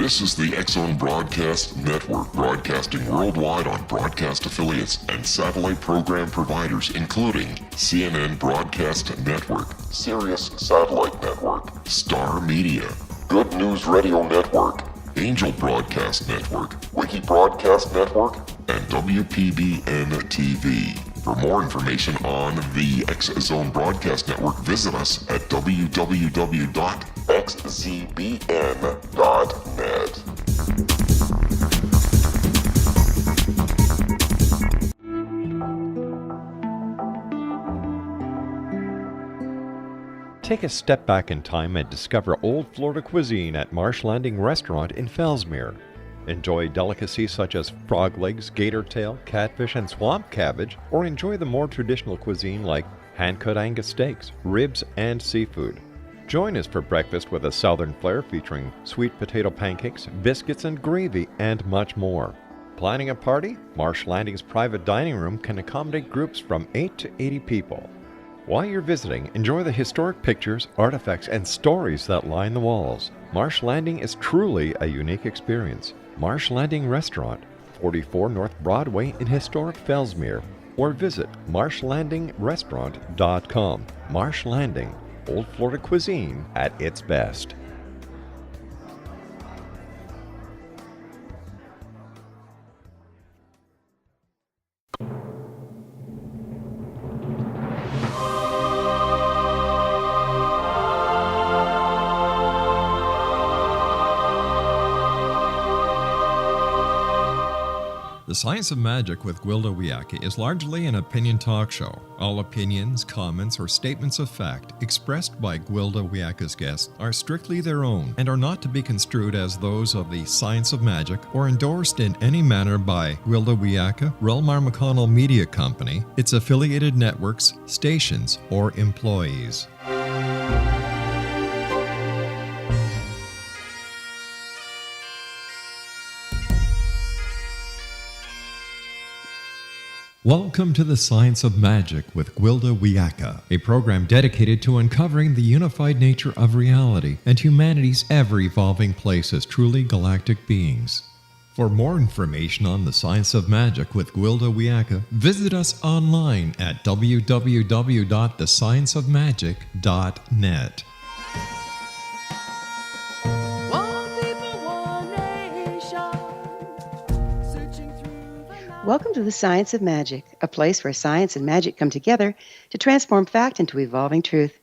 This is the X-Zone Broadcast Network, broadcasting worldwide on broadcast affiliates and satellite program providers, including CNN Broadcast Network, Sirius Satellite Network, Star Media, Good News Radio Network, Angel Broadcast Network, Wiki Broadcast Network, and WPBN TV. For more information on the X-Zone Broadcast Network, visit us at www.xzbn.net. Take a step back in time and discover old Florida cuisine at Marsh Landing Restaurant in Fellsmere. Enjoy delicacies such as frog legs, gator tail, catfish, and swamp cabbage, or enjoy the more traditional cuisine like hand-cut Angus steaks, ribs, and seafood. Join us for breakfast with a southern flair featuring sweet potato pancakes, biscuits and gravy, and much more. Planning a party? Marsh Landing's private dining room can accommodate groups from 8 to 80 people. While you're visiting, enjoy the historic pictures, artifacts, and stories that line the walls. Marsh Landing is truly a unique experience. Marsh Landing Restaurant, 44 North Broadway in historic Fellsmere, or visit marshlandingrestaurant.com. Marsh Landing, old Florida cuisine at its best. The Science of Magic with Gwilda Wiyaka is largely an opinion talk show. All opinions, comments, or statements of fact expressed by Gwilda Wiyaka's guests are strictly their own and are not to be construed as those of the Science of Magic or endorsed in any manner by Gwilda Wiyaka, Relmar McConnell Media Company, its affiliated networks, stations, or employees. Welcome to the Science of Magic with Gwilda Wiyaka, a program dedicated to uncovering the unified nature of reality and humanity's ever-evolving place as truly galactic beings. For more information on the Science of Magic with Gwilda Wiyaka, visit us online at www.thescienceofmagic.net. Welcome to the Science of Magic, a place where science and magic come together to transform fact into evolving truth.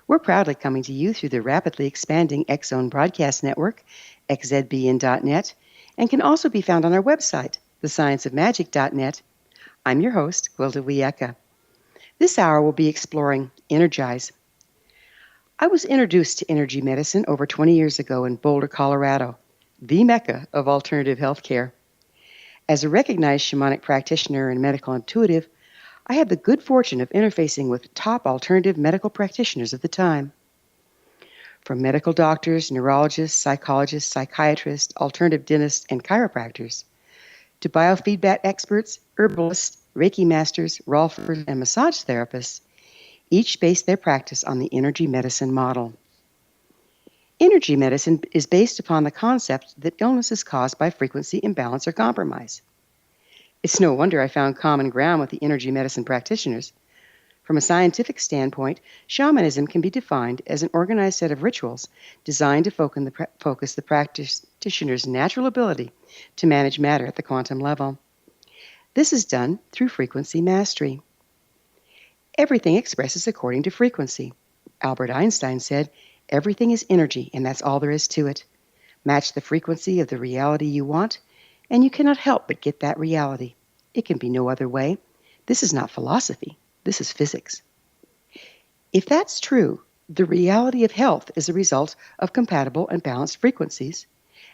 We're proudly coming to you through the rapidly expanding X-Zone Broadcast Network, xzbn.net, and can also be found on our website, thescienceofmagic.net. I'm your host, Gwilda Wiyaka. This hour we'll be exploring Energize. I was introduced to energy medicine over 20 years ago in Boulder, Colorado, the mecca of alternative healthcare. As a recognized shamanic practitioner and medical intuitive, I had the good fortune of interfacing with top alternative medical practitioners of the time. From medical doctors, neurologists, psychologists, psychiatrists, alternative dentists, and chiropractors, to biofeedback experts, herbalists, Reiki masters, Rolfers, and massage therapists, each based their practice on the energy medicine model. Energy medicine is based upon the concept that illness is caused by frequency imbalance or compromise. It's no wonder I found common ground with the energy medicine practitioners. From a scientific standpoint, shamanism can be defined as an organized set of rituals designed to focus the practitioner's natural ability to manage matter at the quantum level. This is done through frequency mastery. Everything expresses according to frequency. Albert Einstein said, "Everything is energy, and that's all there is to it. Match the frequency of the reality you want, and you cannot help but get that reality. It can be no other way. This is not philosophy. This is physics." If that's true, the reality of health is a result of compatible and balanced frequencies,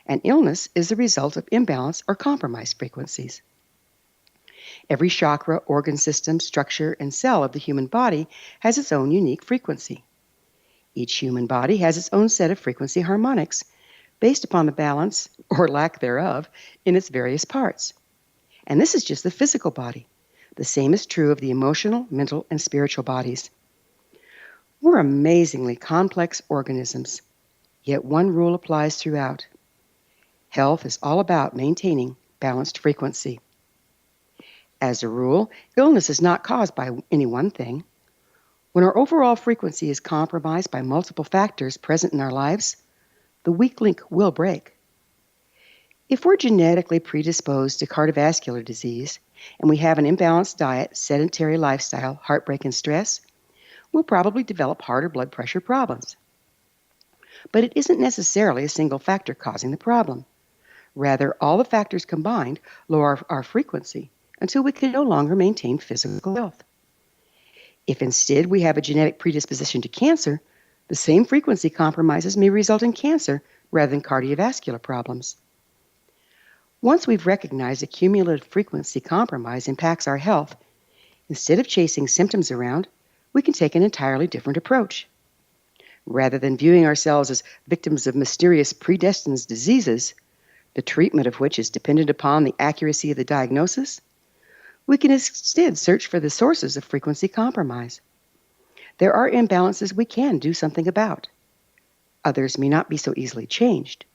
and illness is a result of imbalanced or compromised frequencies. Every chakra, organ system, structure, and cell of the human body has its own unique frequency. Each human body has its own set of frequency harmonics based upon the balance, or lack thereof, in its various parts. And this is just the physical body. The same is true of the emotional, mental, and spiritual bodies. We're amazingly complex organisms, yet one rule applies throughout. Health is all about maintaining balanced frequency. As a rule, illness is not caused by any one thing. When our overall frequency is compromised by multiple factors present in our lives, the weak link will break. If we're genetically predisposed to cardiovascular disease and we have an imbalanced diet, sedentary lifestyle, heartbreak, and stress, we'll probably develop heart or blood pressure problems. But it isn't necessarily a single factor causing the problem. Rather, all the factors combined lower our frequency until we can no longer maintain physical health. If instead we have a genetic predisposition to cancer, the same frequency compromises may result in cancer rather than cardiovascular problems. Once we've recognized a cumulative frequency compromise impacts our health, instead of chasing symptoms around, we can take an entirely different approach. Rather than viewing ourselves as victims of mysterious predestined diseases, the treatment of which is dependent upon the accuracy of the diagnosis, we can instead search for the sources of frequency compromise. There are imbalances we can do something about. Others may not be so easily changed.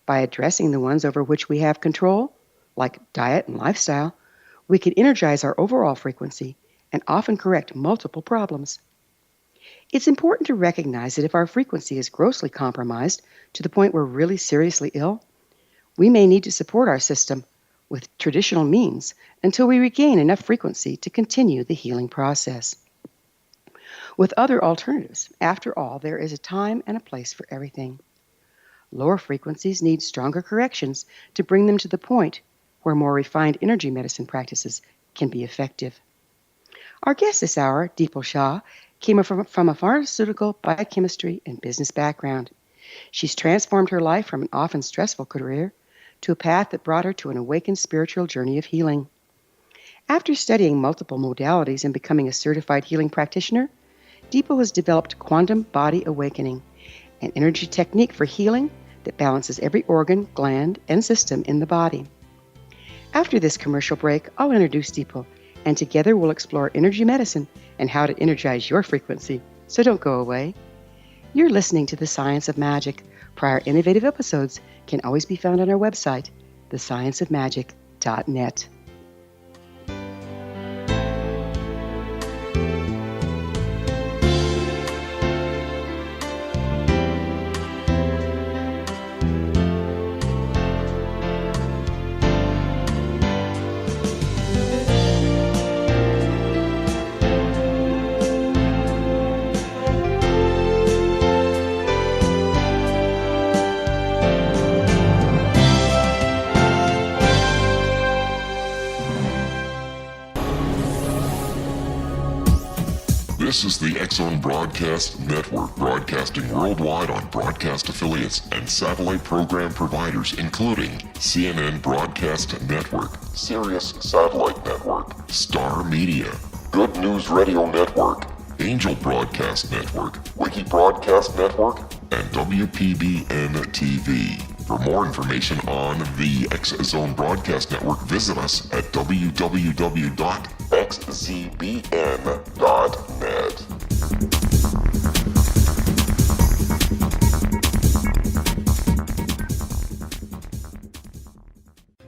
By addressing the ones over which we have control, like diet and lifestyle, we can energize our overall frequency and often correct multiple problems. It's important to recognize that if our frequency is grossly compromised to the point we're really seriously ill, we may need to support our system with traditional means until we regain enough frequency to continue the healing process. With other alternatives, after all, there is a time and a place for everything. Lower frequencies need stronger corrections to bring them to the point where more refined energy medicine practices can be effective. Our guest this hour, Dipal Shah, came from a pharmaceutical, biochemistry, and business background. She's transformed her life from an often stressful career to a path that brought her to an awakened spiritual journey of healing. After studying multiple modalities and becoming a certified healing practitioner, Dipal has developed quantum body awakening, an energy technique for healing that balances every organ, gland, and system in the body. After this commercial break, I'll introduce Dipal, and together we'll explore energy medicine and how to energize your frequency. So don't go away. You're listening to The Science of Magic. Prior innovative episodes can always be found on our website, thescienceofmagic.net. This is the X-Zone Broadcast Network, broadcasting worldwide on broadcast affiliates and satellite program providers, including CNN Broadcast Network, Sirius Satellite Network, Star Media, Good News Radio Network, Angel Broadcast Network, Wiki Broadcast Network, and WPBN TV. For more information on the X-Zone Broadcast Network, visit us at www.xzbn.net.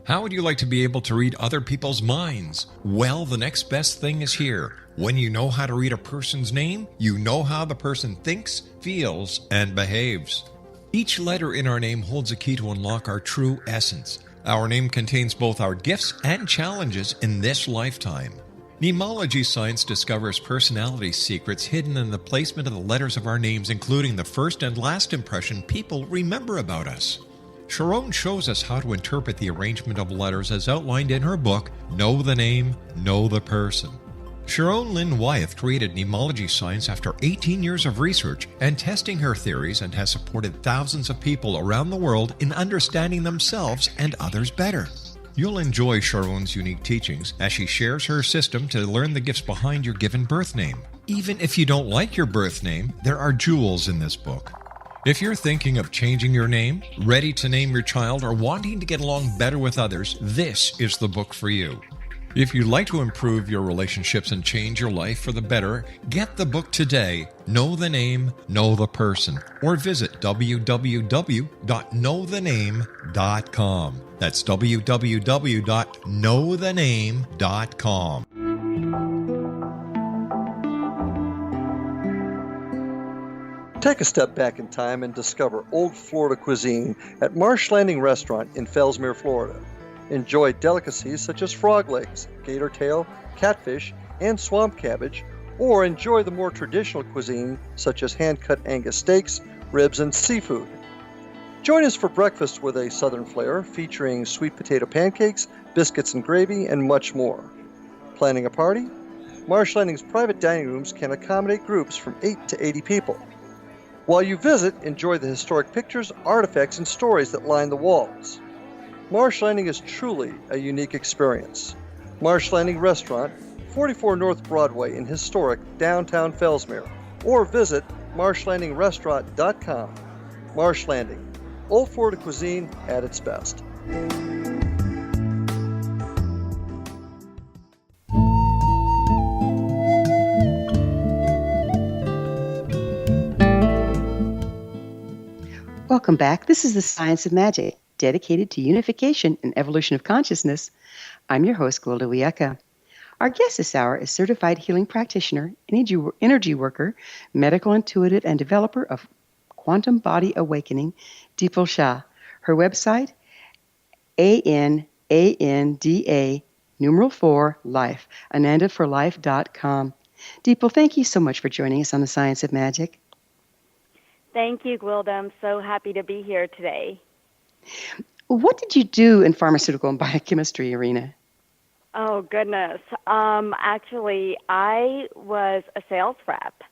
How would you like to be able to read other people's minds? Well, the next best thing is here. When you know how to read a person's name, you know how the person thinks, feels, and behaves. Each letter in our name holds a key to unlock our true essence. Our name contains both our gifts and challenges in this lifetime. Mnemology science discovers personality secrets hidden in the placement of the letters of our names, including the first and last impression people remember about us. Sharon shows us how to interpret the arrangement of letters as outlined in her book, Know the Name, Know the Person. Sharon Lynn Wyeth created mnemology science after 18 years of research and testing her theories, and has supported thousands of people around the world in understanding themselves and others better. You'll enjoy Sharon's unique teachings as she shares her system to learn the gifts behind your given birth name. Even if you don't like your birth name, there are jewels in this book. If you're thinking of changing your name, ready to name your child, or wanting to get along better with others, this is the book for you. If you'd like to improve your relationships and change your life for the better, get the book today, Know the Name, Know the Person, or visit www.knowthename.com. That's www.knowthename.com. Take a step back in time and discover old Florida cuisine at Marsh Landing Restaurant in Fellsmere, Florida. Enjoy delicacies such as frog legs, gator tail, catfish, and swamp cabbage, or enjoy the more traditional cuisine such as hand-cut Angus steaks, ribs, and seafood. Join us for breakfast with a southern flair featuring sweet potato pancakes, biscuits and gravy, and much more. Planning a party? Marsh Landing's private dining rooms can accommodate groups from 8 to 80 people. While you visit, enjoy the historic pictures, artifacts, and stories that line the walls. Marsh Landing is truly a unique experience. Marsh Landing Restaurant, 44 North Broadway in historic downtown Fellsmere, or visit marshlandingrestaurant.com. Marsh Landing, old Florida cuisine at its best. Welcome back. This is The Science of Magic, dedicated to unification and evolution of consciousness. I'm your host, Gwilda Wiyaka. Our guest this hour is Certified Healing Practitioner, energy worker, medical intuitive, and developer of Quantum Body Awakening, Dipal Shah. Her website, ANANDA4Life, ANANDAforlife.com. Dipal, thank you so much for joining us on The Science of Magic. Thank you, Gwilda. I'm so happy to be here today. What did you do in pharmaceutical and biochemistry arena? Oh, goodness. Actually, I was a sales rep,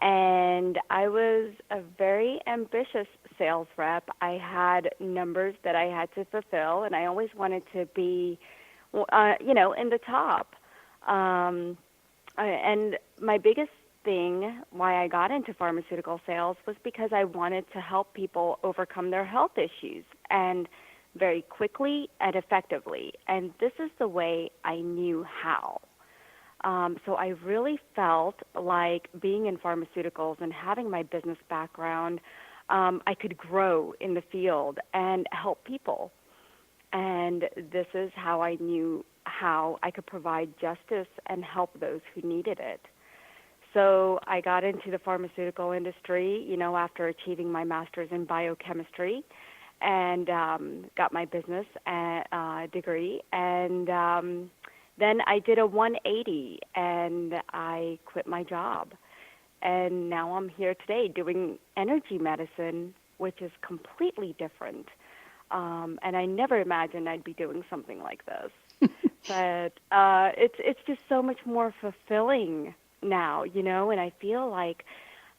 and I was a very ambitious sales rep. I had numbers that I had to fulfill, and I always wanted to be, in the top. And my biggest thing why I got into pharmaceutical sales was because I wanted to help people overcome their health issues, and very quickly and effectively. And this is the way I knew how. So I really felt like being in pharmaceuticals and having my business background, I could grow in the field and help people. And this is how I knew how I could provide justice and help those who needed it. So I got into the pharmaceutical industry, after achieving my master's in biochemistry, and got my business degree. And then I did a 180, and I quit my job. And now I'm here today doing energy medicine, which is completely different. And I never imagined I'd be doing something like this. But it's just so much more fulfilling now, and I feel like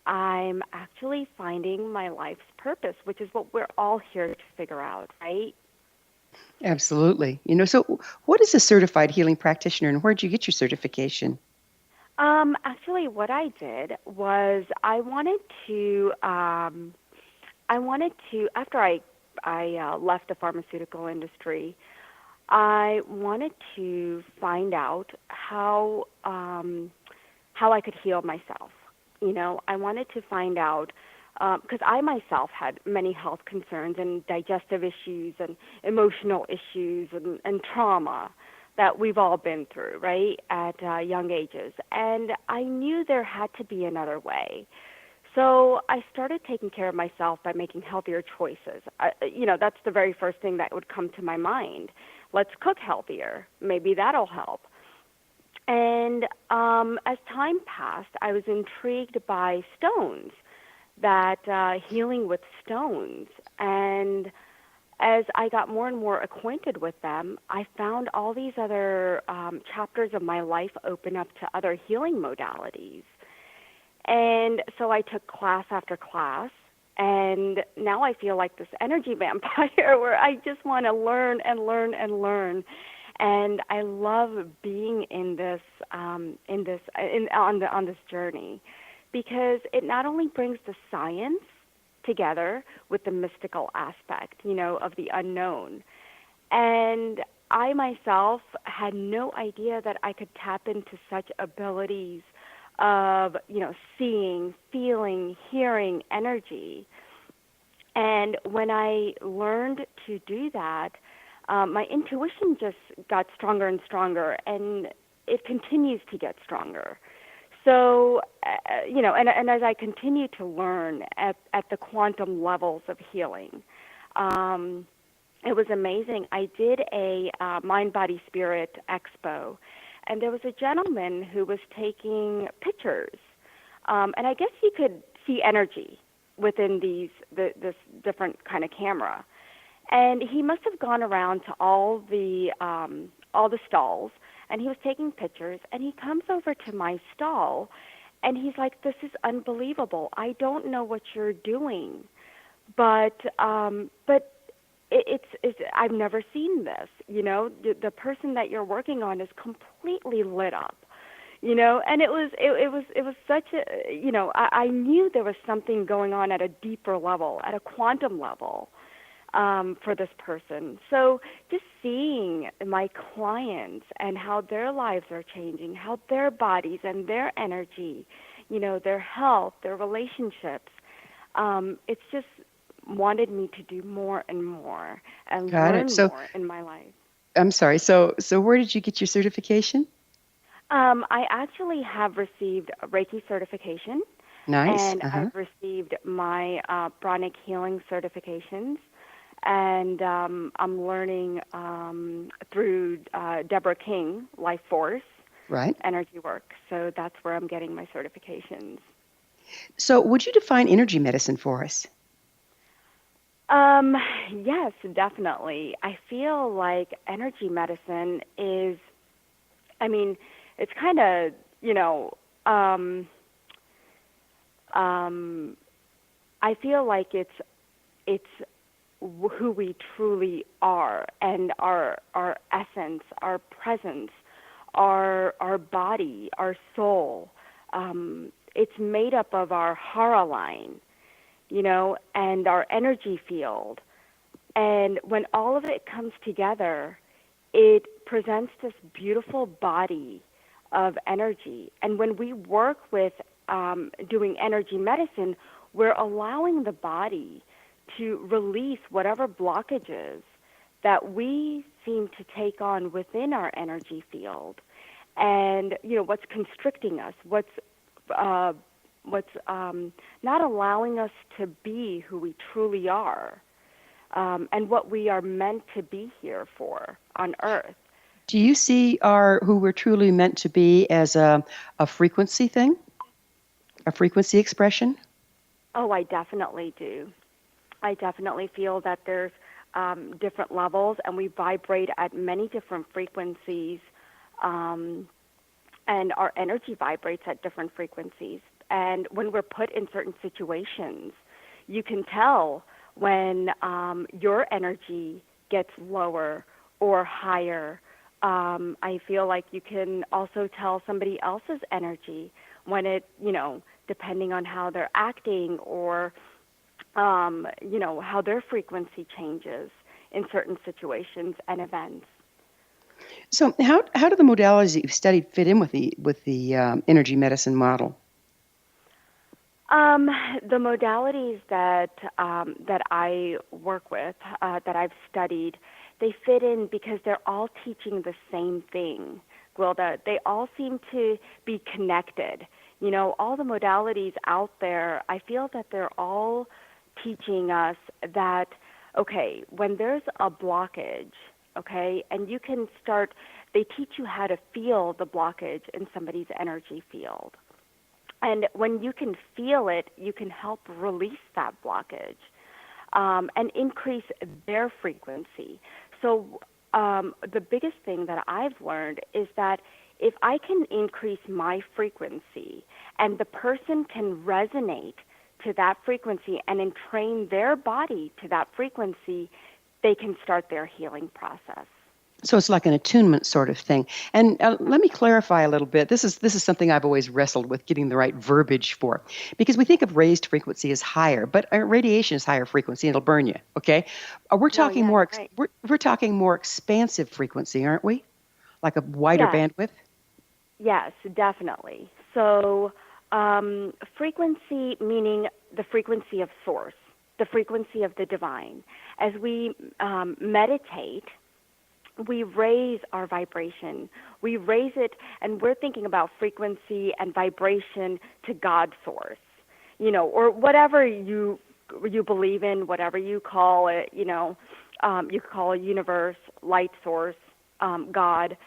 I'm actually finding my life's purpose, which is what we're all here to figure out, right? Absolutely. So what is a certified healing practitioner, and where did you get your certification? Actually, what I did was I wanted to after I left the pharmaceutical industry, I wanted to find out how I could heal myself. I wanted to find out, because I myself had many health concerns and digestive issues and emotional issues and trauma that we've all been through, right, at young ages. And I knew there had to be another way. So I started taking care of myself by making healthier choices. That's the very first thing that would come to my mind. Let's cook healthier. Maybe that'll help. And as time passed, I was intrigued by stones, that healing with stones. And as I got more and more acquainted with them, I found all these other chapters of my life open up to other healing modalities. And so I took class after class, and now I feel like this energy vampire where I just want to learn and learn and learn. And I love being on this journey, because it not only brings the science together with the mystical aspect, of the unknown. And I myself had no idea that I could tap into such abilities of, seeing, feeling, hearing, energy. And when I learned to do that, my intuition just got stronger and stronger, and it continues to get stronger. So, and as I continue to learn at the quantum levels of healing, it was amazing. I did a Mind, Body, Spirit expo, and there was a gentleman who was taking pictures, and I guess he could see energy within this different kind of camera. And he must have gone around to all the stalls, and he was taking pictures, and he comes over to my stall, and he's like, "This is unbelievable. I don't know what you're doing, but it's I've never seen this. The person that you're working on is completely lit up." And it was such a, I knew there was something going on at a deeper level, at a quantum level, for this person. So just seeing my clients and how their lives are changing, how their bodies and their energy, their health, their relationships, it's just wanted me to do more and more and learn more in my life. I'm sorry. So where did you get your certification? I actually have received a Reiki certification. Nice. And I've received my pranic healing certifications. And I'm learning through Deborah King, Life Force, right, energy work. So that's where I'm getting my certifications. So would you define energy medicine for us? Yes, definitely. I feel like energy medicine is, it's kind of, I feel like it's who we truly are, and our essence, our presence, our body, our soul. It's made up of our hara line, and our energy field. And when all of it comes together, it presents this beautiful body of energy. And when we work with doing energy medicine, we're allowing the body to release whatever blockages that we seem to take on within our energy field, and what's constricting us, what's not allowing us to be who we truly are, and what we are meant to be here for on Earth. Do you see who we're truly meant to be as a frequency thing, a frequency expression? Oh, I definitely do. I definitely feel that there's different levels, and we vibrate at many different frequencies, and our energy vibrates at different frequencies. And when we're put in certain situations, you can tell when your energy gets lower or higher. I feel like you can also tell somebody else's energy when it, depending on how they're acting, or how their frequency changes in certain situations and events. So how do the modalities that you've studied fit in with the energy medicine model? The modalities that I work with, that I've studied, they fit in because they're all teaching the same thing, Gwilda. They all seem to be connected. All the modalities out there, I feel that they're all teaching us that, okay, when there's a blockage, okay, and they teach you how to feel the blockage in somebody's energy field. And when you can feel it, you can help release that blockage and increase their frequency. So the biggest thing that I've learned is that if I can increase my frequency and the person can resonate to that frequency and entrain their body to that frequency, they can start their healing process. So it's like an attunement sort of thing. And let me clarify a little bit. This is something I've always wrestled with getting the right verbiage for, because we think of raised frequency as higher, but radiation is higher frequency and it'll burn you. Okay, we're talking more. Right. We're talking more expansive frequency, aren't we? Like a wider Yes. bandwidth. Yes, definitely. So frequency meaning the frequency of source, the frequency of the divine. As we meditate, we raise our vibration. We raise it, and we're thinking about frequency and vibration to God source, or whatever you believe in, whatever you call it, you call it universe, light source, God,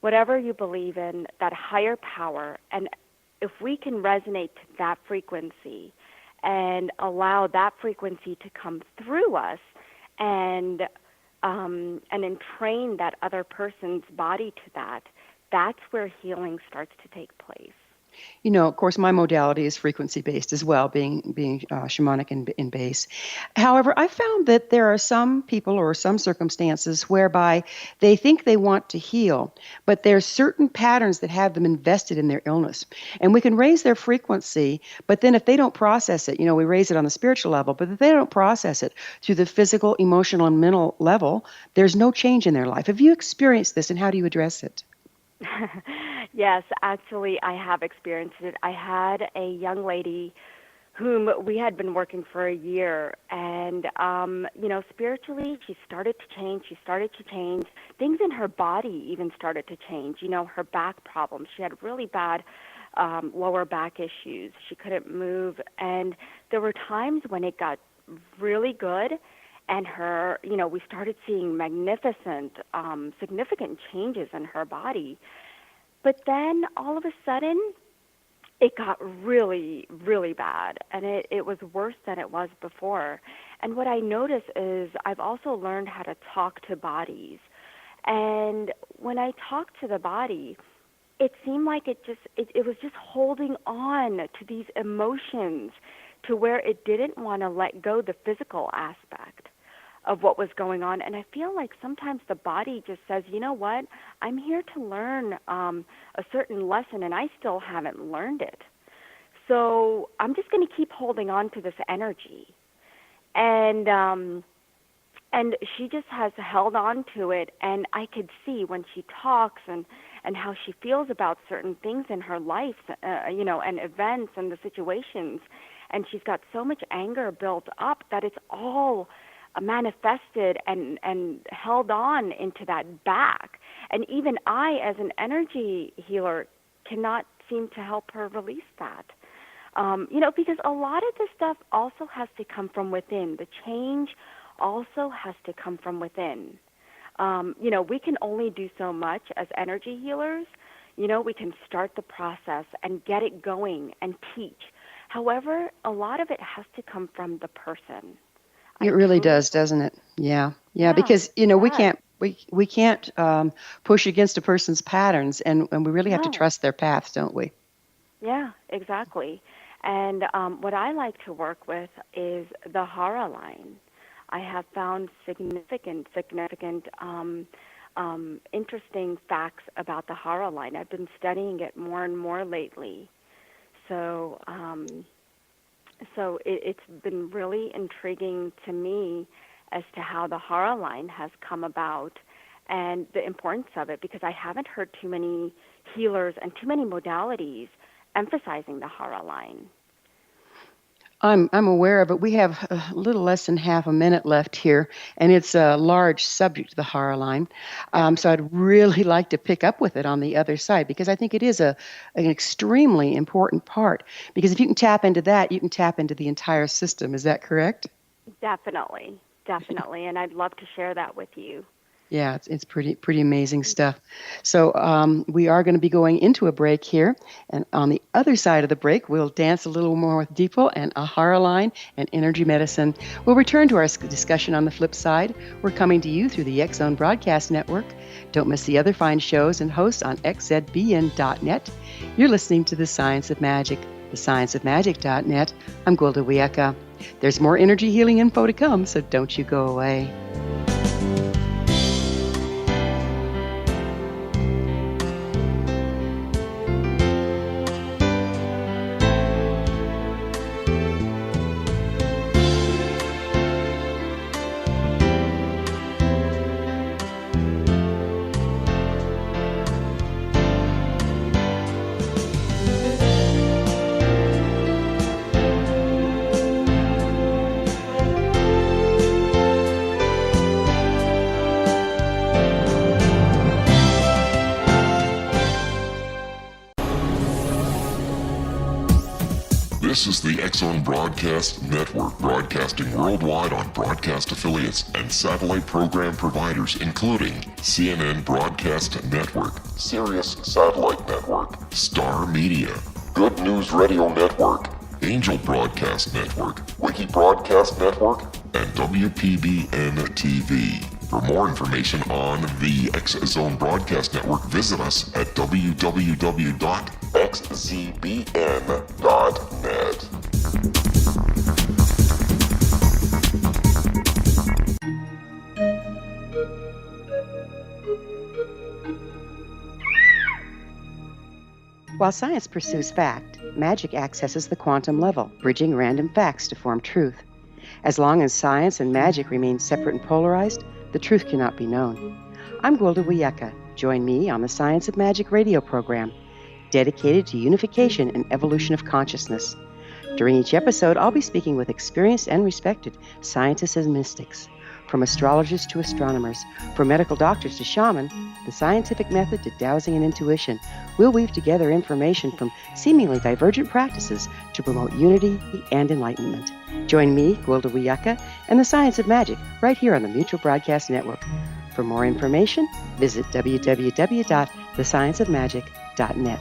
whatever you believe in, that higher power. And if we can resonate to that frequency and allow that frequency to come through us and entrain that other person's body to that, that's where healing starts to take place. Of course, my modality is frequency-based as well, being shamanic in base. However, I found that there are some people or some circumstances whereby they think they want to heal, but there's certain patterns that have them invested in their illness. And we can raise their frequency, but then if they don't process it, we raise it on the spiritual level, but if they don't process it through the physical, emotional, and mental level, there's no change in their life. Have you experienced this, and how do you address it? Yes, actually, I have experienced it. I had a young lady whom we had been working for a year, and, spiritually, she started to change. Things in her body even started to change, her back problems. She had really bad lower back issues. She couldn't move, and there were times when it got really good, and her, we started seeing magnificent, significant changes in her body. But then all of a sudden, it got really, really bad, and it was worse than it was before. And what I noticed is I've also learned how to talk to bodies. And when I talked to the body, it seemed like it was just holding on to these emotions to where it didn't want to let go the physical aspect of what was going on. And I feel like sometimes the body just says, you know what, I'm here to learn a certain lesson, and I still haven't learned it. So I'm just going to keep holding on to this energy. And she just has held on to it, and I could see when she talks and how she feels about certain things in her life, and events and the situations. And she's got so much anger built up that it's all manifested and held on into that back. And even I, as an energy healer, cannot seem to help her release that. Because a lot of this stuff also has to come from within. The change also has to come from within. We can only do so much as energy healers. We can start the process and get it going and teach. However, a lot of it has to come from the person. It really does, doesn't it? Yeah. Because we can't push against a person's patterns, and we really have to trust their paths, don't we? Yeah, exactly. And what I like to work with is the Hara line. I have found significant, interesting facts about the Hara line. I've been studying it more and more lately. So it's been really intriguing to me as to how the Hara line has come about and the importance of it, because I haven't heard too many healers and too many modalities emphasizing the Hara line. I'm aware of it. We have a little less than half a minute left here, and it's a large subject, the Hara line. So I'd really like to pick up with it on the other side, because I think it is an extremely important part. Because if you can tap into that, you can tap into the entire system. Is that correct? Definitely. And I'd love to share that with you. Yeah, it's pretty amazing stuff. So we are going to be going into a break here, and on the other side of the break, we'll dance a little more with Dipal and a Hara line and energy medicine. We'll return to our discussion on the flip side. We're coming to you through the X Zone Broadcast Network. Don't miss the other fine shows and hosts on xzbn.net. You're listening to The Science of Magic, thescienceofmagic.net. I'm Gwilda Wiyaka. There's more energy healing info to come, so don't you go away. This is the X-Zone Broadcast Network, broadcasting worldwide on broadcast affiliates and satellite program providers, including CNN Broadcast Network, Sirius Satellite Network, Star Media, Good News Radio Network, Angel Broadcast Network, Wiki Broadcast Network, and WPBN TV. For more information on the X-Zone Broadcast Network, visit us at www.xzbn.net. While science pursues fact, magic accesses the quantum level, bridging random facts to form truth. As long as science and magic remain separate and polarized, the truth cannot be known. I'm Gwilda Wiyaka. Join me on the Science of Magic radio program, dedicated to unification and evolution of consciousness. During each episode, I'll be speaking with experienced and respected scientists and mystics. From astrologers to astronomers, from medical doctors to shaman, the scientific method to dowsing and intuition, we'll weave together information from seemingly divergent practices to promote unity and enlightenment. Join me, Gwilda Wiyaka, and the Science of Magic right here on the Mutual Broadcast Network. For more information, visit www.thescienceofmagic.net.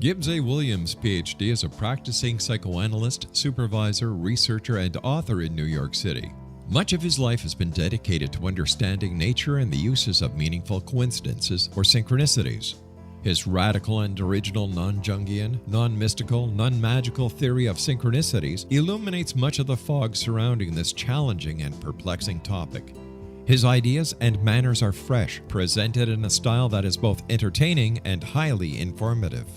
Gibbs A. Williams, Ph.D., is a practicing psychoanalyst, supervisor, researcher, and author in New York City. Much of his life has been dedicated to understanding nature and the uses of meaningful coincidences or synchronicities. His radical and original non-Jungian, non-mystical, non-magical theory of synchronicities illuminates much of the fog surrounding this challenging and perplexing topic. His ideas and manners are fresh, presented in a style that is both entertaining and highly informative.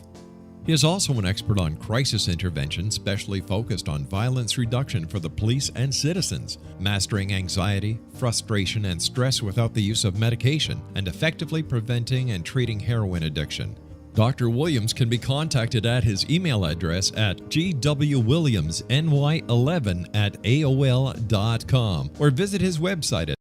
He is also an expert on crisis intervention, specially focused on violence reduction for the police and citizens, mastering anxiety, frustration, and stress without the use of medication, and effectively preventing and treating heroin addiction. Dr. Williams can be contacted at his email address at gwwilliamsny11@aol.com or visit his website at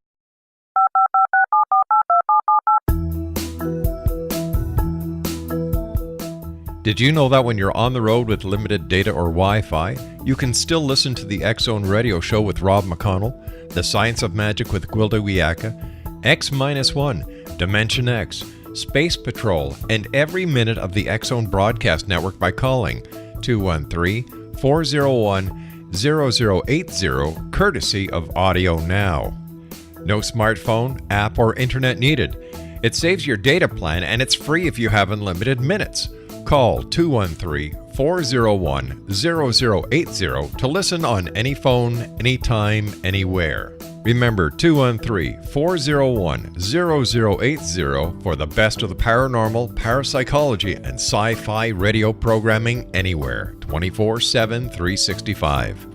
Did you know that when you're on the road with limited data or Wi-Fi, you can still listen to the X-Zone radio show with Rob McConnell, The Science of Magic with Gwilda Wiyaka, X-1, Dimension X, Space Patrol, and every minute of the X-Zone Broadcast Network by calling 213-401-0080, courtesy of Audio Now. No smartphone, app, or internet needed. It saves your data plan and it's free if you have unlimited minutes. Call 213-401-0080 to listen on any phone, anytime, anywhere. Remember 213-401-0080 for the best of the paranormal, parapsychology, and sci-fi radio programming anywhere, 24/7, 365.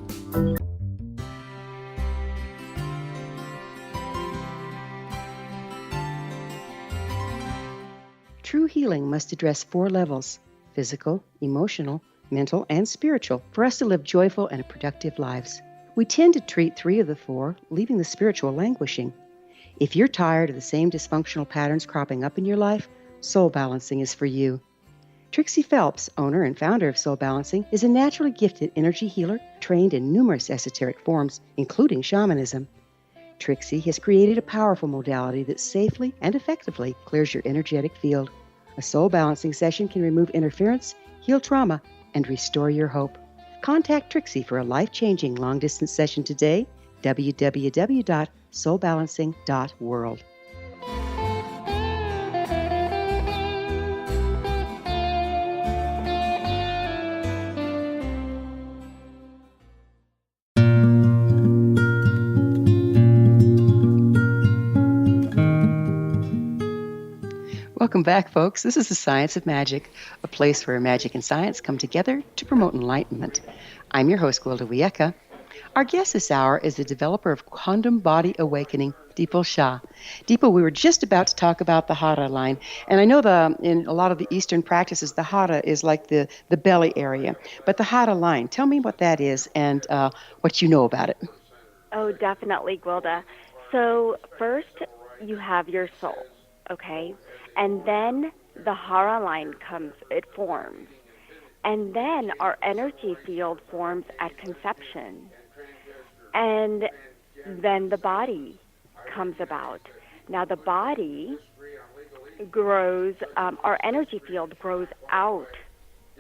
True healing must address 4 levels: physical, emotional, mental, and spiritual, for us to live joyful and productive lives. We tend to treat 3 of the 4, leaving the spiritual languishing. If you're tired of the same dysfunctional patterns cropping up in your life, soul balancing is for you. Trixie Phelps, owner and founder of Soul Balancing, is a naturally gifted energy healer trained in numerous esoteric forms, including shamanism. Trixie has created a powerful modality that safely and effectively clears your energetic field. A soul balancing session can remove interference, heal trauma, and restore your hope. Contact Trixie for a life-changing long-distance session today, www.soulbalancing.world. Welcome back, folks. This is the Science of Magic, a place where magic and science come together to promote enlightenment. I'm your host, Gwilda Wiyaka. Our guest this hour is the developer of Quantum Body Awakening, Dipal Shah. Dipal, we were just about to talk about the Hara line, and I know in a lot of the Eastern practices, the Hara is like the belly area, but the Hara line, tell me what that is and what you know about it. Oh, definitely, Gwilda. So first, you have your soul, okay? And then the hara line forms. And then our energy field forms at conception. And then the body comes about. Now the body grows, our energy field grows out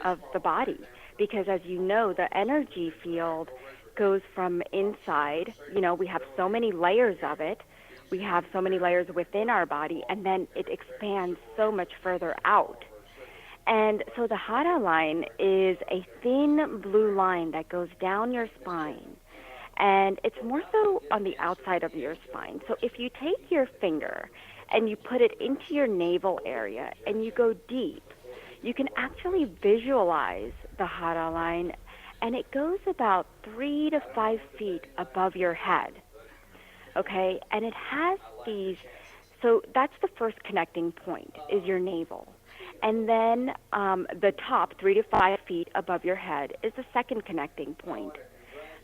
of the body, because as you know, the energy field goes from inside. We have so many layers of it. We have so many layers within our body, and then it expands so much further out. And so the hara line is a thin blue line that goes down your spine, and it's more so on the outside of your spine. So if you take your finger and you put it into your navel area and you go deep, you can actually visualize the hara line, and it goes about 3 to 5 feet above your head. Okay, and it has these, so that's the first connecting point, is your navel. And then the top, 3 to 5 feet above your head, is the second connecting point.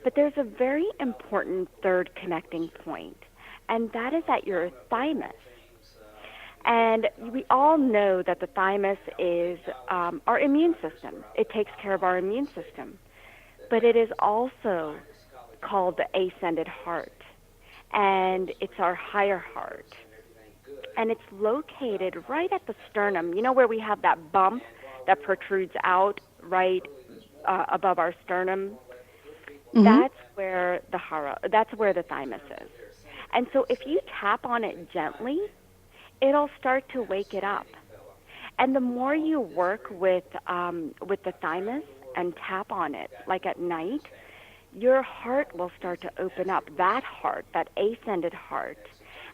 But there's a very important third connecting point, and that is at your thymus. And we all know that the thymus is our immune system. It takes care of our immune system. But it is also called the ascended heart, and it's our higher heart. And it's located right at the sternum. You know where we have that bump that protrudes out right above our sternum? Mm-hmm. That's where the thymus is. And so if you tap on it gently, it'll start to wake it up. And the more you work with the thymus and tap on it, like at night, your heart will start to open up, that heart, that ascended heart.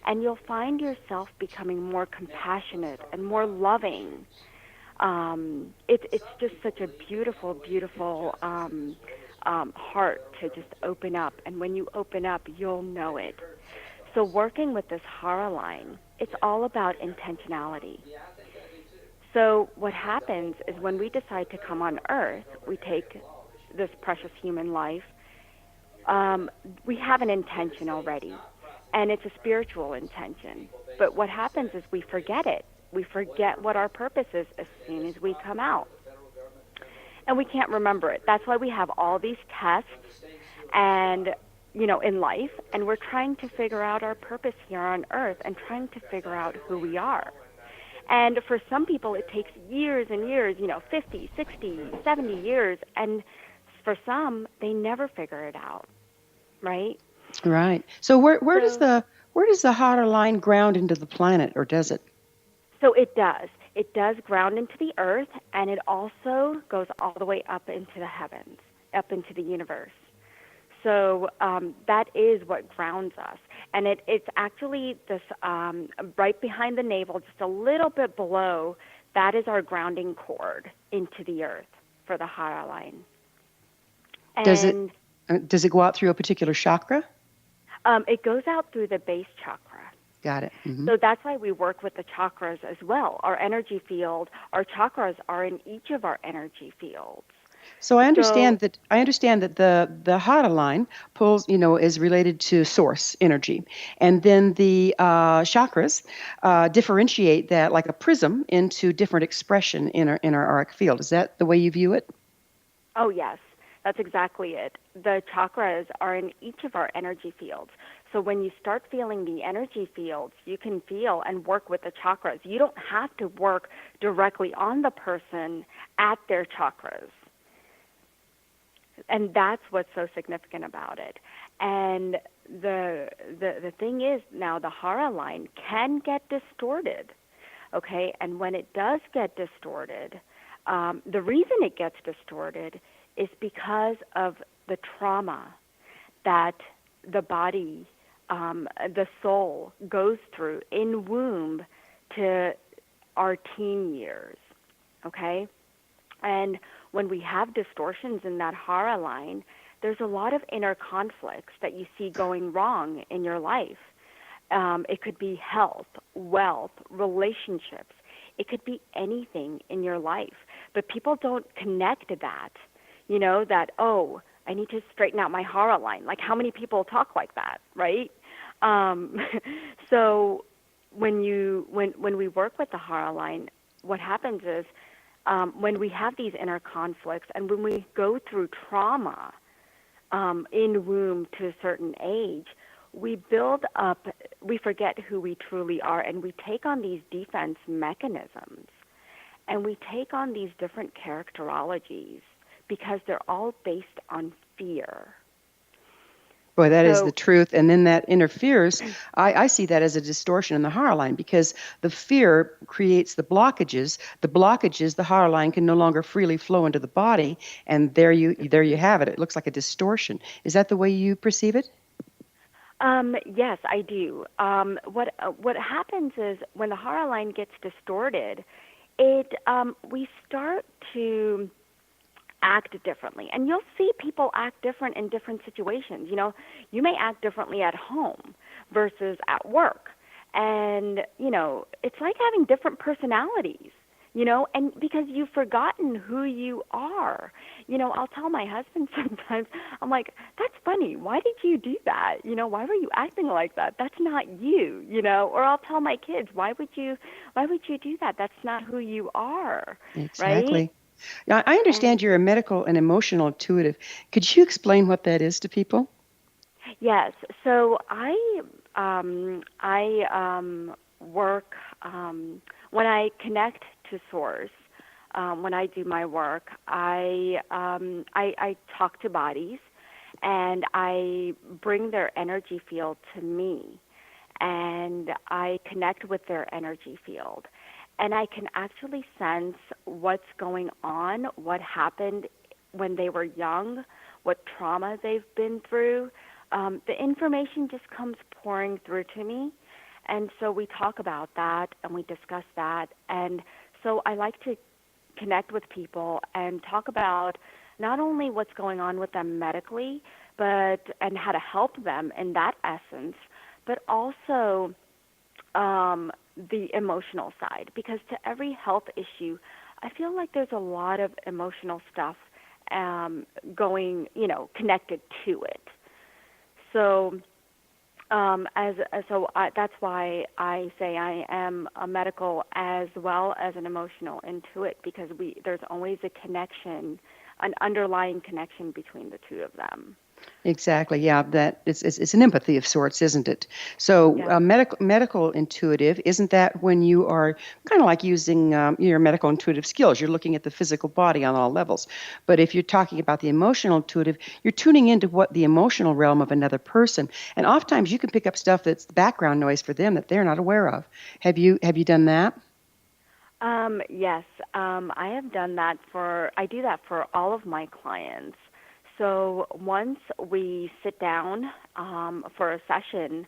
And you'll find yourself becoming more compassionate and more loving. It's just such a beautiful, beautiful heart to just open up. And when you open up, you'll know it. So working with this hara line, it's all about intentionality. So what happens is when we decide to come on Earth, we take this precious human life, we have an intention already. And it's a spiritual intention. But what happens is we forget it. We forget what our purpose is as soon as we come out. And we can't remember it. That's why we have all these tests and, in life, and we're trying to figure out our purpose here on Earth and trying to figure out who we are. And for some people, it takes years and years, 50, 60, 70 years. And for some, they never figure it out, right? Right. So where does the hara line ground into the planet, or does it? So it does. It does ground into the earth, and it also goes all the way up into the heavens, up into the universe. So that is what grounds us. And it's actually this right behind the navel, just a little bit below, that is our grounding cord into the earth for the hara line. And does it go out through a particular chakra? It goes out through the base chakra. Got it. Mm-hmm. So that's why we work with the chakras as well. Our energy field, our chakras are in each of our energy fields. So I understand that the hara line pulls, is related to source energy, and then the chakras differentiate that like a prism into different expression in our auric field. Is that the way you view it? Oh yes. That's exactly it. The chakras are in each of our energy fields. So when you start feeling the energy fields, you can feel and work with the chakras. You don't have to work directly on the person at their chakras. And that's what's so significant about it. And the thing is now the hara line can get distorted, okay? And when it does get distorted, the reason it gets distorted is because of the trauma that the body, the soul goes through in womb to our teen years, okay? And when we have distortions in that hara line, there's a lot of inner conflicts that you see going wrong in your life. It could be health, wealth, relationships. It could be anything in your life. But people don't connect to that. That, I need to straighten out my hara line. Like, how many people talk like that, right? So when we work with the hara line, what happens is when we have these inner conflicts and when we go through trauma in womb to a certain age, we build up, we forget who we truly are, and we take on these defense mechanisms, and we take on these different characterologies because they're all based on fear. Boy, that is the truth. And then that interferes. I see that as a distortion in the higher line because the fear creates the blockages. The blockages, the higher line can no longer freely flow into the body. And there you have it. It looks like a distortion. Is that the way you perceive it? Yes, I do. What happens is when the higher line gets distorted, we start to act differently. And you'll see people act different in different situations. You know, you may act differently at home versus at work. And, you know, it's like having different personalities, you know, and because you've forgotten who you are. You know, I'll tell my husband sometimes, I'm like, that's funny. Why did you do that? You know, why were you acting like that? That's not you, you know, or I'll tell my kids, why would you do that? That's not who you are. Exactly. Right? Now, I understand you're a medical and emotional intuitive. Could you explain what that is to people? Yes. So I work when I connect to Source. When I do my work, I talk to bodies, and I bring their energy field to me, and I connect with their energy field. And I can actually sense what's going on, what happened when they were young, what trauma they've been through. The information just comes pouring through to me. And so we talk about that and we discuss that. And so I like to connect with people and talk about not only what's going on with them medically, and how to help them in that essence, but also the emotional side, because to every health issue, I feel like there's a lot of emotional stuff connected to it. So, that's why I say I am a medical as well as an emotional intuit, because there's always a connection, an underlying connection between the two of them. Exactly. Yeah, that it's an empathy of sorts, isn't it? So, Yeah. medical intuitive, isn't that when you are kind of like using your medical intuitive skills? You're looking at the physical body on all levels. But if you're talking about the emotional intuitive, you're tuning into what the emotional realm of another person, and oftentimes you can pick up stuff that's background noise for them that they're not aware of. Have you done that? Yes, I have done that I do that for all of my clients. So once we sit down for a session,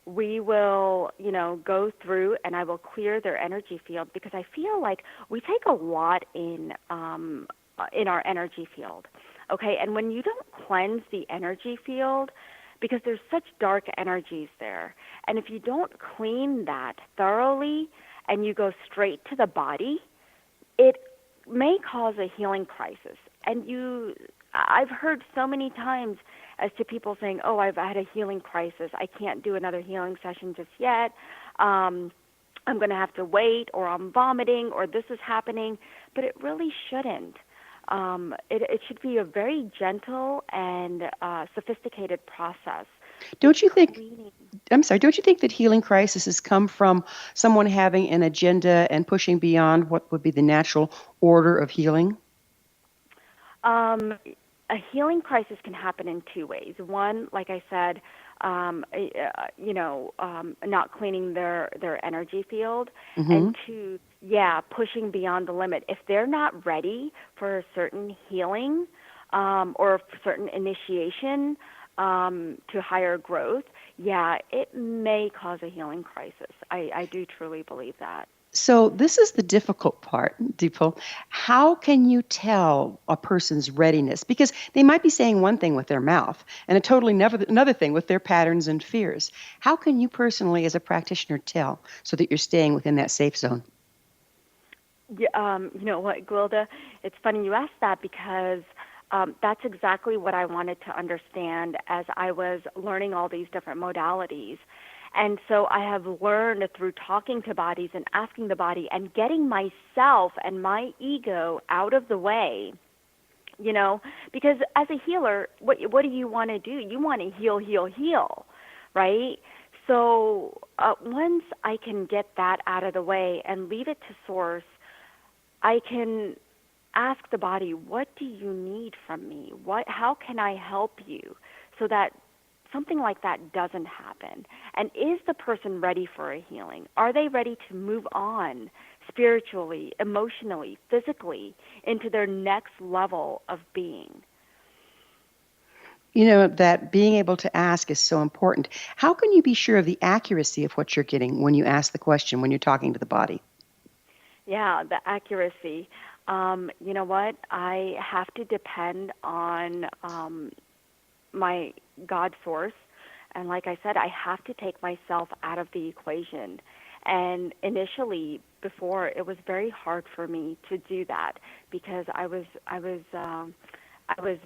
we will, go through and I will clear their energy field, because I feel like we take a lot in our energy field. Okay, and when you don't cleanse the energy field, because there's such dark energies there, and if you don't clean that thoroughly and you go straight to the body, it may cause a healing crisis. And I've heard so many times as to people saying, oh, I've had a healing crisis. I can't do another healing session just yet. I'm going to have to wait, or I'm vomiting, or this is happening. But it really shouldn't. It should be a very gentle and sophisticated process. Don't you think? I'm sorry. Don't you think that healing crises come from someone having an agenda and pushing beyond what would be the natural order of healing? A healing crisis can happen in two ways. One, like I said, not cleaning their energy field, Mm-hmm. and two, pushing beyond the limit. If they're not ready for a certain healing or certain initiation to higher growth, it may cause a healing crisis. I do truly believe that. So this is the difficult part, Dipal. How can you tell a person's readiness? Because they might be saying one thing with their mouth and another thing with their patterns and fears. How can you personally, as a practitioner, tell so that you're staying within that safe zone? Yeah, you know what, Gwilda? It's funny you asked that, because that's exactly what I wanted to understand as I was learning all these different modalities. And so I have learned through talking to bodies and asking the body and getting myself and my ego out of the way, because as a healer, what do you want to do? You want to heal, heal, heal, right? So once I can get that out of the way and leave it to source, I can ask the body, what do you need from me? How can I help you so that something like that doesn't happen? And is the person ready for a healing? Are they ready to move on spiritually, emotionally, physically into their next level of being? That being able to ask is so important. How can you be sure of the accuracy of what you're getting when you ask the question, when you're talking to the body? Yeah, the accuracy. You know what? I have to depend on my God source. And like I said, I have to take myself out of the equation. And initially, before, it was very hard for me to do that because I was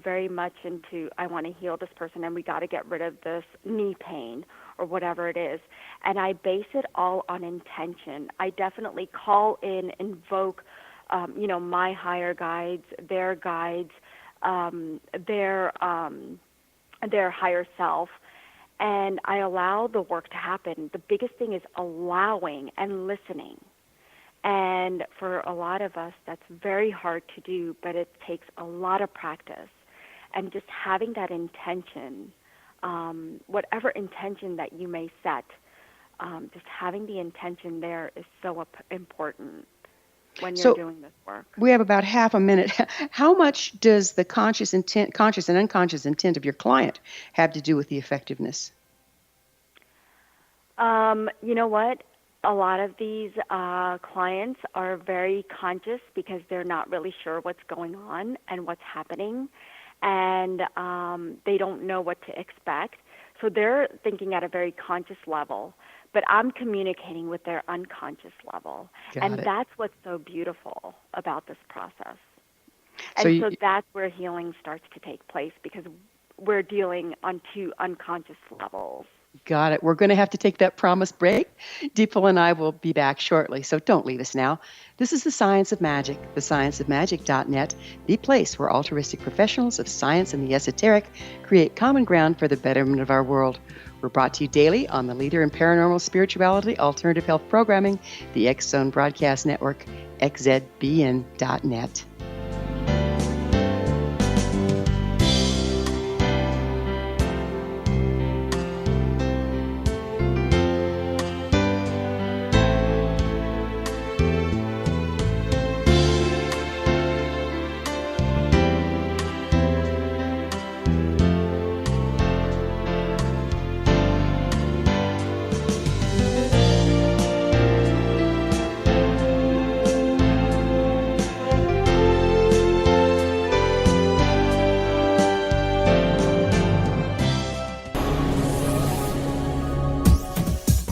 very much into, I want to heal this person and we got to get rid of this knee pain or whatever it is. And I base it all on intention. I definitely call in, invoke, my higher guides, their higher self, and I allow the work to happen. The biggest thing is allowing and listening. And for a lot of us, that's very hard to do, but it takes a lot of practice. And just having that intention, whatever intention that you may set, just having the intention there is so important when you're doing this work. We have about half a minute. How much does the conscious and unconscious intent of your client have to do with the effectiveness? You know what? A lot of these clients are very conscious because they're not really sure what's going on and what's happening, and they don't know what to expect. So they're thinking at a very conscious level, but I'm communicating with their unconscious level. That's what's so beautiful about this process. And so that's where healing starts to take place because we're dealing on two unconscious levels. Got it. We're going to have to take that promised break. Dipal and I will be back shortly, so don't leave us now. This is The Science of Magic, thescienceofmagic.net, the place where altruistic professionals of science and the esoteric create common ground for the betterment of our world. We're brought to you daily on the leader in paranormal spirituality, alternative health programming, the X Zone Broadcast Network, xzbn.net.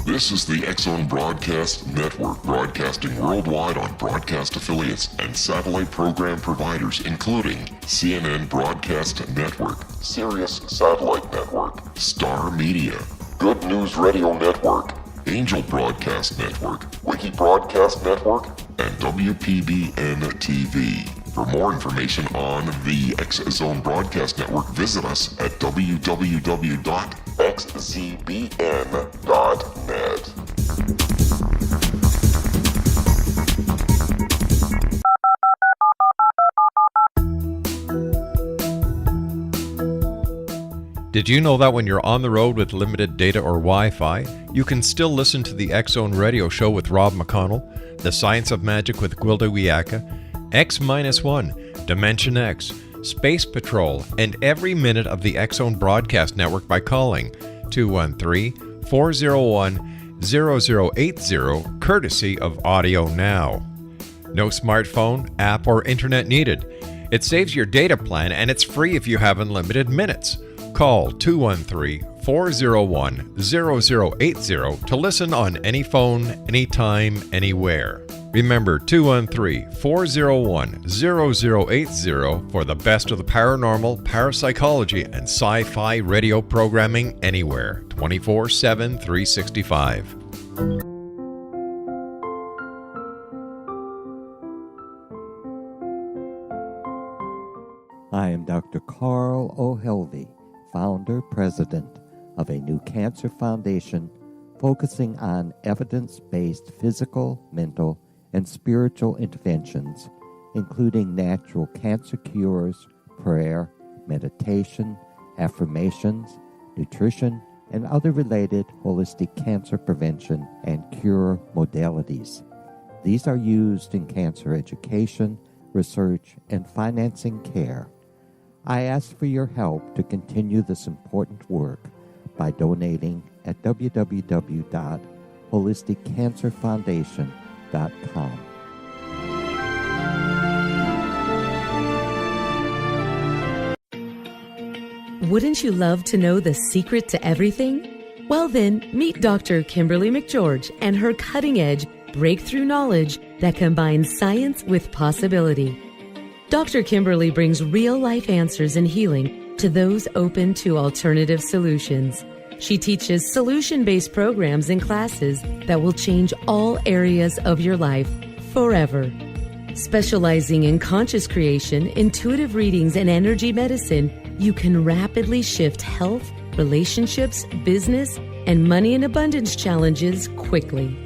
This is the X Zone Broadcast Network, broadcasting worldwide on broadcast affiliates and satellite program providers, including CNN Broadcast Network, Sirius Satellite Network, Star Media, Good News Radio Network, Angel Broadcast Network, Wiki Broadcast Network, and WPBN TV. For more information on the X Zone Broadcast Network, visit us at www.xzbn.net. Did you know that when you're on the road with limited data or Wi-Fi, you can still listen to the X Zone Radio Show with Rob McConnell, The Science of Magic with Gwilda Wiyaka, X-1, Dimension X, Space Patrol, and every minute of the X Zone Broadcast Network by calling 213-401-0080, courtesy of Audio Now. No smartphone, app, or internet needed. It saves your data plan and it's free if you have unlimited minutes. Call 213-401-0080 to listen on any phone, anytime, anywhere. Remember 213-401-0080 for the best of the paranormal, parapsychology, and sci-fi radio programming anywhere, 24/7, 365. I am Dr. Carl O'Helvey, founder, president of a new cancer foundation focusing on evidence-based physical, mental, and spiritual interventions, including natural cancer cures, prayer, meditation, affirmations, nutrition, and other related holistic cancer prevention and cure modalities. These are used in cancer education, research, and financing care. I ask for your help to continue this important work by donating at www.holisticcancerfoundation.com. Wouldn't you love to know the secret to everything? Well then, meet Dr. Kimberly McGeorge and her cutting-edge breakthrough knowledge that combines science with possibility. Dr. Kimberly brings real-life answers and healing to those open to alternative solutions. She teaches solution-based programs and classes that will change all areas of your life forever. Specializing in conscious creation, intuitive readings, and energy medicine, you can rapidly shift health, relationships, business, and money and abundance challenges quickly.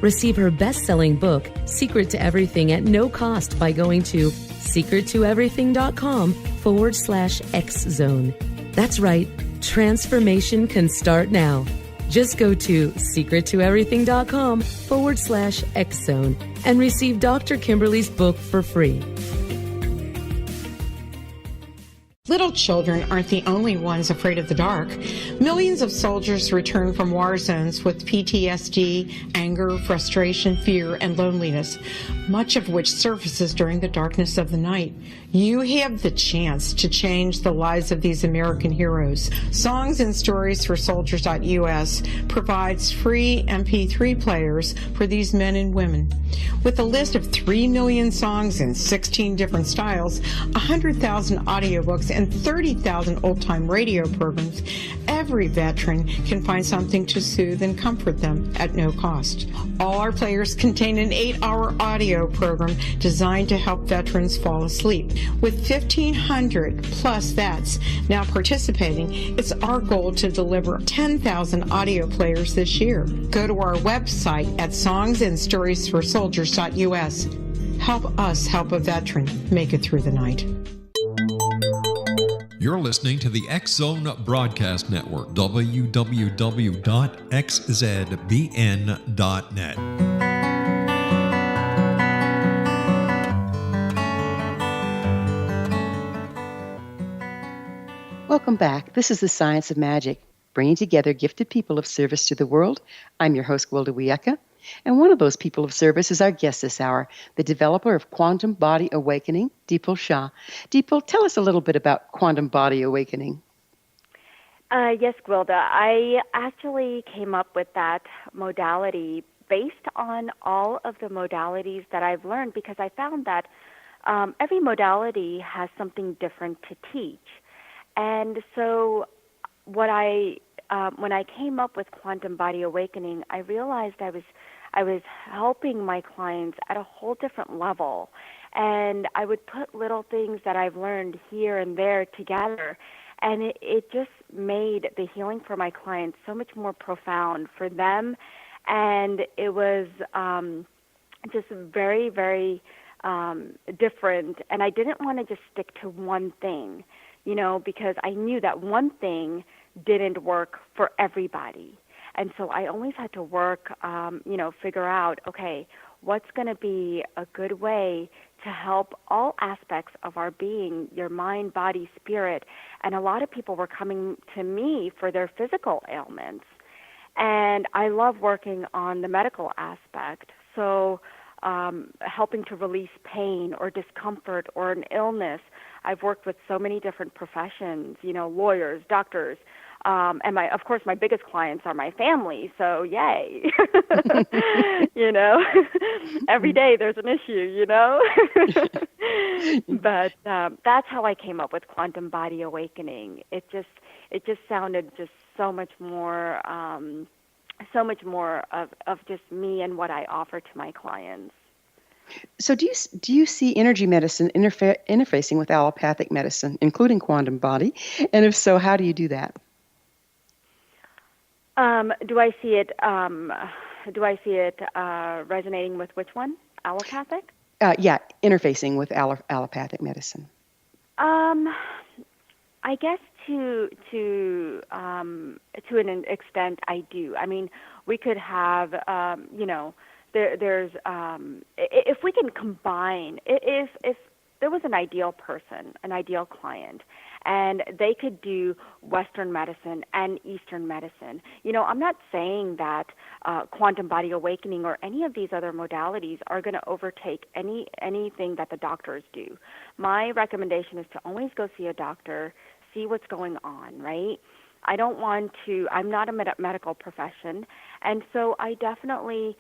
Receive her best-selling book, Secret to Everything, at no cost by going to secrettoeverything.com/X-Zone. That's right, transformation can start now. Just go to secrettoeverything.com/X-Zone and receive Dr. Kimberly's book for free. Little children aren't the only ones afraid of the dark. Millions of soldiers return from war zones with PTSD, anger, frustration, fear, and loneliness, much of which surfaces during the darkness of the night. You have the chance to change the lives of these American heroes. Songs and Stories for Soldiers.us provides free MP3 players for these men and women. With a list of 3 million songs in 16 different styles, 100,000 audiobooks, and 30,000 old-time radio programs, every veteran can find something to soothe and comfort them at no cost. All our players contain an 8-hour audio program designed to help veterans fall asleep. With 1,500 plus vets now participating, it's our goal to deliver 10,000 audio players this year. Go to our website at songsandstoriesforsoldiers.us. Help us help a veteran make it through the night. You're listening to the X-Zone Broadcast Network, www.xzbn.net. Welcome back. This is The Science of Magic, bringing together gifted people of service to the world. I'm your host, Gwilda Wiyaka, and one of those people of service is our guest this hour, the developer of Quantum Body Awakening, Dipal Shah. Dipal, tell us a little bit about Quantum Body Awakening. Yes, Gwilda. I actually came up with that modality based on all of the modalities that I've learned, because I found that every modality has something different to teach. And so when I came up with Quantum Body Awakening, I realized I was helping my clients at a whole different level. And I would put little things that I've learned here and there together. And it just made the healing for my clients so much more profound for them. And it was just very, very different. And I didn't want to just stick to one thing, because I knew that one thing didn't work for everybody. And so I always had to work, figure out, okay, what's going to be a good way to help all aspects of our being, your mind, body, spirit. And a lot of people were coming to me for their physical ailments. And I love working on the medical aspect. So helping to release pain or discomfort or an illness. I've worked with so many different professions, lawyers, doctors, and of course, my biggest clients are my family. So yay, every day there's an issue, But that's how I came up with Quantum Body Awakening. It just sounded just so much more of just me and what I offer to my clients. So do you see energy medicine interfacing with allopathic medicine, including quantum body? And if so, how do you do that? Do I see it resonating with which one? Allopathic? Yeah, interfacing with allopathic medicine. I guess to an extent I do. I mean, we could have there's if we can combine, if there was an ideal person, an ideal client, and they could do Western medicine and Eastern medicine. I'm not saying that Quantum Body Awakening or any of these other modalities are going to overtake anything that the doctors do. My recommendation is to always go see a doctor, see what's going on, right? I'm not a medical profession, and so I definitely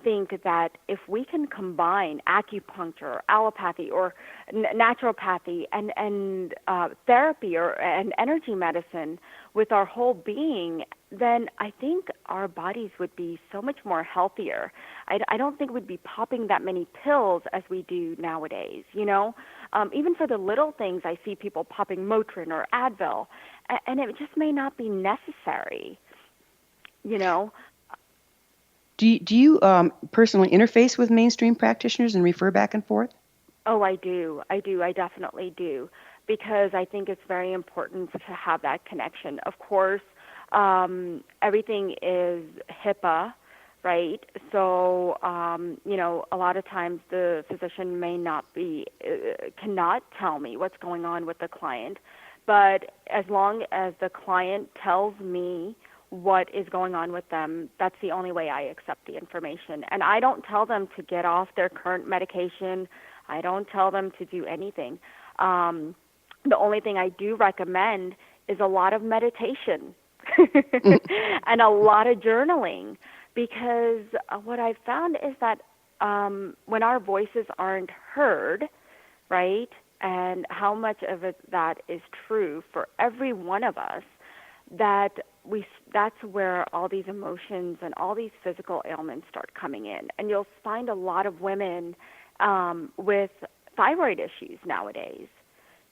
think that if we can combine acupuncture, allopathy, or naturopathy, and therapy and energy medicine with our whole being, then I think our bodies would be so much more healthier. I don't think we'd be popping that many pills as we do nowadays. Even for the little things, I see people popping Motrin or Advil, and it just may not be necessary. Do you personally interface with mainstream practitioners and refer back and forth? Oh, I do. I definitely do, because I think it's very important to have that connection. Of course, everything is HIPAA, right? So, a lot of times the physician may cannot tell me what's going on with the client, but as long as the client tells me what is going on with them, that's the only way I accept the information. And I don't tell them to get off their current medication. I don't tell them to do anything. The only thing I do recommend is a lot of meditation and a lot of journaling, because what I've found is that when our voices aren't heard, right, and how much of that is true for every one of us, that's where all these emotions and all these physical ailments start coming in. And you'll find a lot of women with thyroid issues nowadays,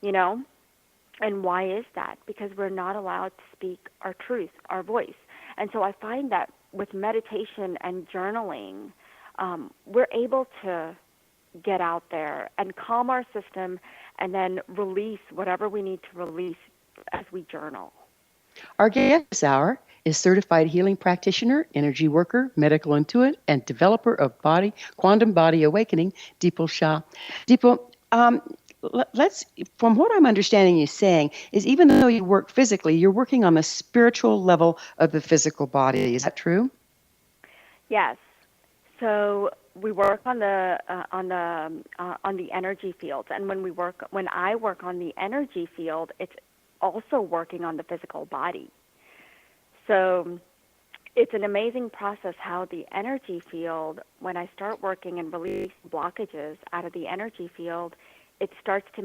And why is that? Because we're not allowed to speak our truth, our voice. And so I find that with meditation and journaling, we're able to get out there and calm our system and then release whatever we need to release as we journal. Our guest this hour is Certified Healing Practitioner, Energy Worker, Medical Intuit, and developer of Quantum Body Awakening, Dipal Shah. Dipal, from what I'm understanding you saying, is even though you work physically, you're working on the spiritual level of the physical body. Is that true? Yes. So we work on the energy fields, and when I work on the energy field, it's also working on the physical body. So it's an amazing process how the energy field, when I start working and release blockages out of the energy field, it starts to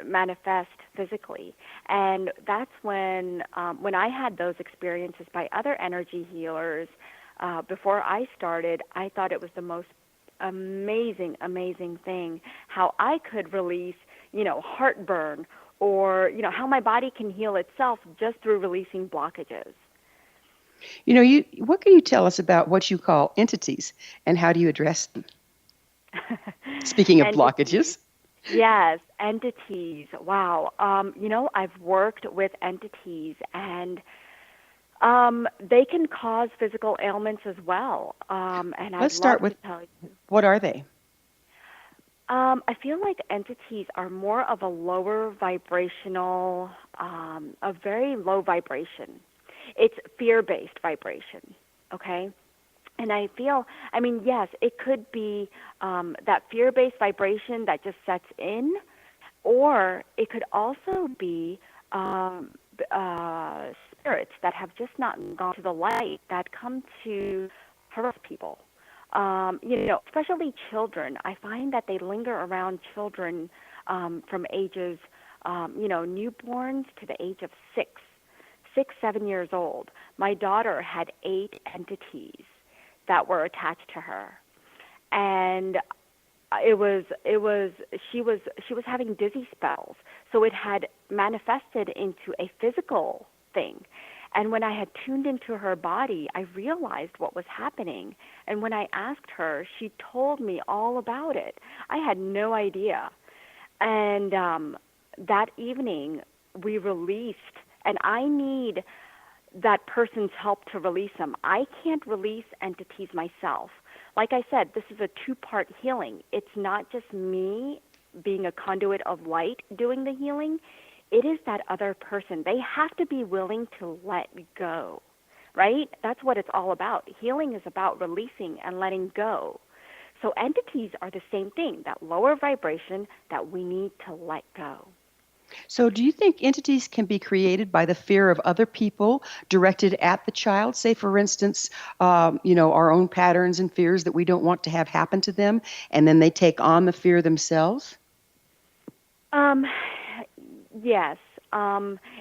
manifest physically. And that's when I had those experiences by other energy healers, before I started, I thought it was the most amazing thing, how I could release, heartburn, or, how my body can heal itself just through releasing blockages. What can you tell us about what you call entities, and how do you address them? Speaking of blockages. Yes, entities. Wow. I've worked with entities, and they can cause physical ailments as well. And Let's start with, what are they? I feel like entities are more of a lower vibrational, a very low vibration. It's fear-based vibration, okay? And I feel, yes, it could be that fear-based vibration that just sets in, or it could also be spirits that have just not gone to the light that come to harass people. Especially children. I find that they linger around children from ages, newborns to the age of 7 years old. My daughter had 8 entities that were attached to her, and she was having dizzy spells. So it had manifested into a physical thing. And when I had tuned into her body, I realized what was happening. And when I asked her, she told me all about it. I had no idea. And that evening, we released, and I need that person's help to release them. I can't release entities myself. Like I said, this is a 2-part healing. It's not just me being a conduit of light doing the healing. It is that other person. They have to be willing to let go, right? That's what it's all about. Healing is about releasing and letting go. So entities are the same thing, that lower vibration that we need to let go. So do you think entities can be created by the fear of other people directed at the child? Say, for instance, our own patterns and fears that we don't want to have happen to them, and then they take on the fear themselves? Yes.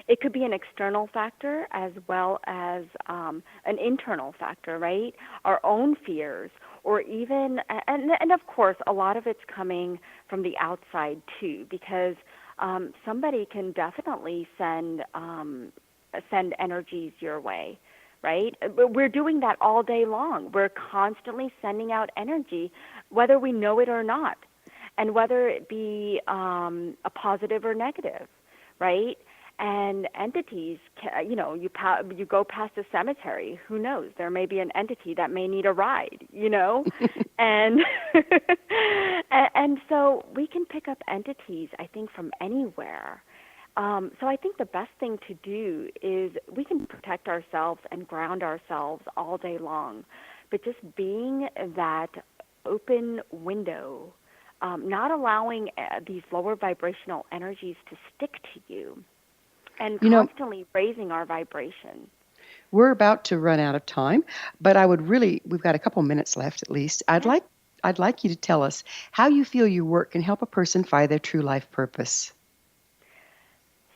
It could be an external factor as well as an internal factor, right? Our own fears, or even, and of course, a lot of it's coming from the outside too, because somebody can definitely send energies your way, right? But we're doing that all day long. We're constantly sending out energy, whether we know it or not, and whether it be a positive or negative, right? And entities, you go past a cemetery, who knows? There may be an entity that may need a ride, and and so we can pick up entities, I think, from anywhere. So I think the best thing to do is we can protect ourselves and ground ourselves all day long, but just being that open window, not allowing these lower vibrational energies to stick to you, and constantly raising our vibration. We're about to run out of time, but we've got a couple minutes left at least. I'd like you to tell us how you feel your work can help a person find their true life purpose.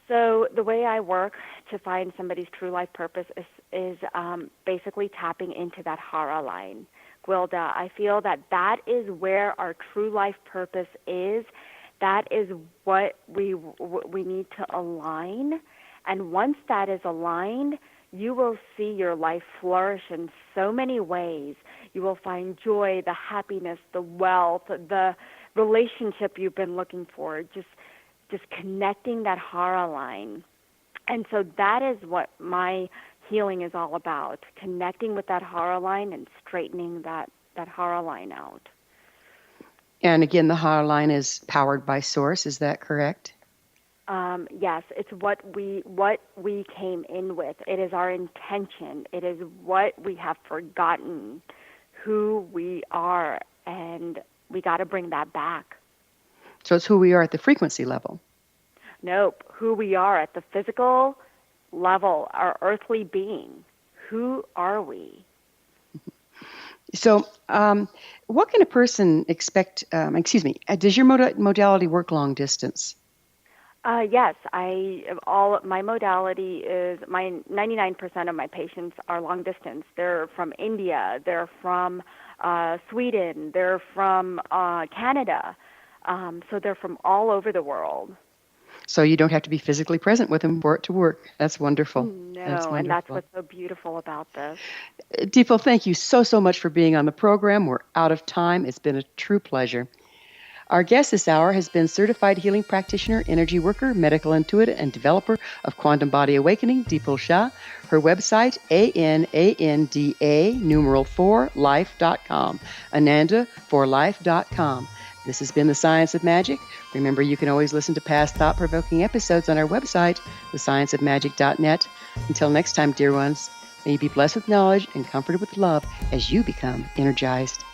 So the way I work to find somebody's true life purpose is basically tapping into that hara line. Gwilda, I feel that is where our true life purpose is. That is what we need to align. And once that is aligned, you will see your life flourish in so many ways. You will find joy, the happiness, the wealth, the relationship you've been looking for, just connecting that hara line. And so that is what my healing is all about, connecting with that hara line and straightening that hara line out. And again, the hara line is powered by Source. Is that correct? Yes, it's what we came in with. It is our intention. It is what we have forgotten, who we are, and we got to bring that back. So it's who we are at the frequency level. Nope, who we are at the physical level, our earthly being. Who are we? So what can a person expect, does your modality work long distance? Yes, my modality is, 99% of my patients are long distance. They're from India, they're from Sweden, they're from Canada, so they're from all over the world. So you don't have to be physically present with them for it to work. That's wonderful. No, and that's what's so beautiful about this. Dipal, thank you so much for being on the program. We're out of time. It's been a true pleasure. Our guest this hour has been Certified Healing Practitioner, Energy Worker, Medical Intuit, and developer of Quantum Body Awakening, Dipal Shah. Her website, ANANDA4life.com, ANANDA4life.com. This has been The Science of Magic. Remember, you can always listen to past thought-provoking episodes on our website, thescienceofmagic.net. Until next time, dear ones, May you be blessed with knowledge and comforted with love as you become energized.